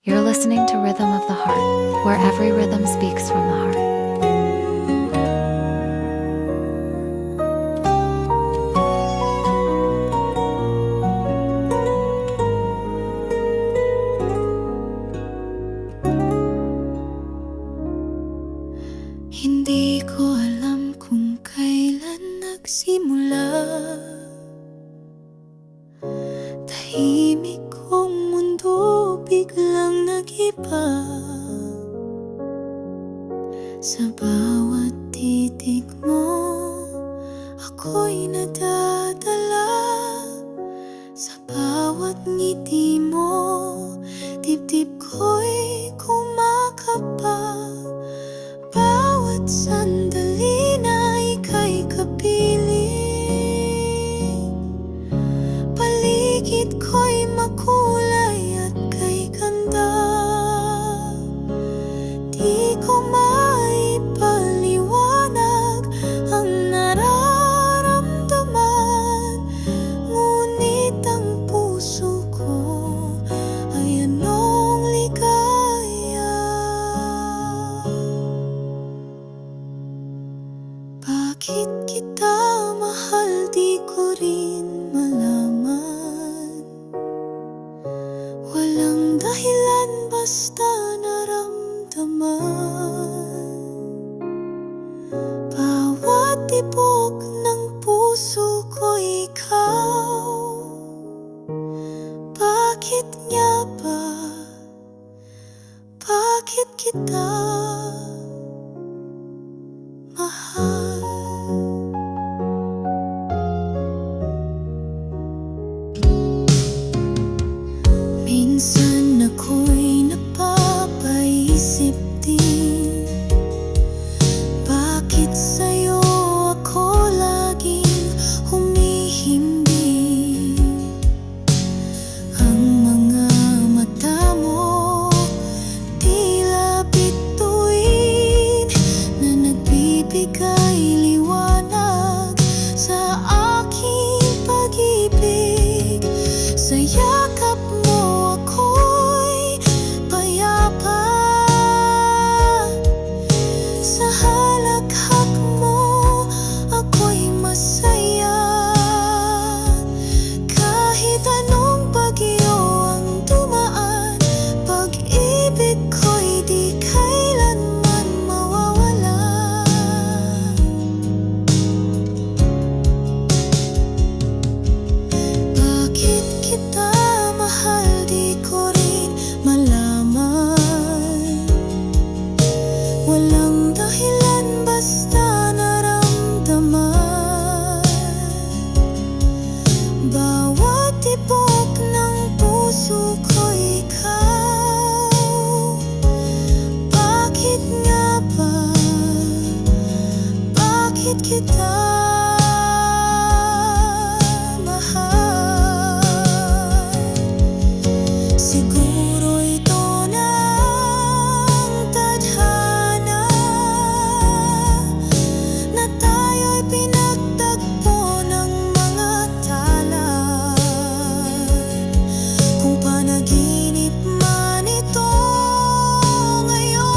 You're listening to Rhythm of the Heart, where every rhythm speaks from the heart. Hindi ko alam kung kailan nagsimula tahimik kong mundo biglang nag-iba. Sa bawat titig mo ako'y nadadala. Sa bawat ngiti mo dibdib ko'y kumakapa. Bawat sandali na ika'y kapiling, paligid ko'y makulay at kay ganda. Di ko maipaliwanag ang nararamdaman, ngunit ang puso ko ay anong ligaya. Bakit kita mahal, di ko rin malaman. Walang dahilan, basta naramdaman. Bawat tibok ng puso ko ikaw. Bakit nga ba? Bakit kita mahal? Minsan ako'y napapaisip din, bakit sa'yo ako laging humihimbing? Ang mga mata mo tila bituin na nagbibigay liwanag sa aking pag-ibig. Sa yakap mo ako'y payapa, sa halakhak mo ako'y masaya. Kahit anong bagyo ang dumaan, pag-ibig ko'y di kailanman mawawala. Bakit kita mahal, di ko rin malaman. Walang dahilan, basta naramdaman. Bawat tibok ng puso ko ikaw. Bakit nga ba? Bakit kita mahal? Siguro ito na ang tadhana, na tayo'y pinagtagpo ng mga talan. Kung panaginip man ito ngayon,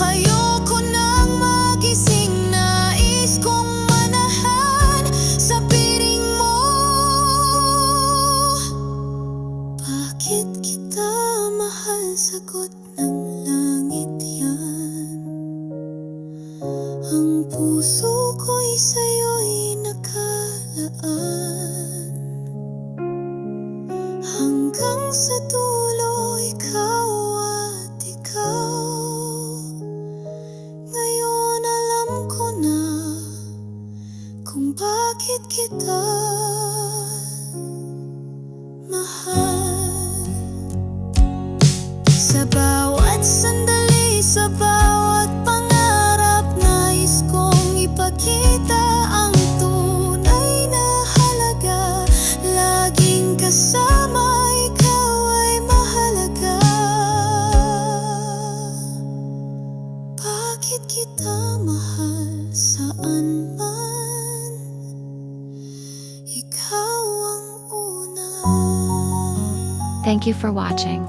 ayoko nang magising, nais kong manahan sa piling mo. Bakit kita mahal? Sagot ng langit yan. Ang puso ko'y sa'yo'y nakalaan. Hanggang sa dulo, ikaw at ikaw. Ngayon alam ko na kung bakit kita mahal. Sa bawat sandali, sa bawat pangarap, nais kong ipakita ang tunay na halaga. Laging kasama, ikaw ay mahalaga. Bakit kita mahal, saan man Thank you for watching.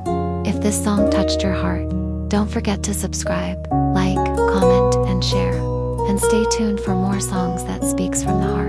If this song touched your heart, don't forget to subscribe, like, comment, and share. And stay tuned for more songs that speaks from the heart.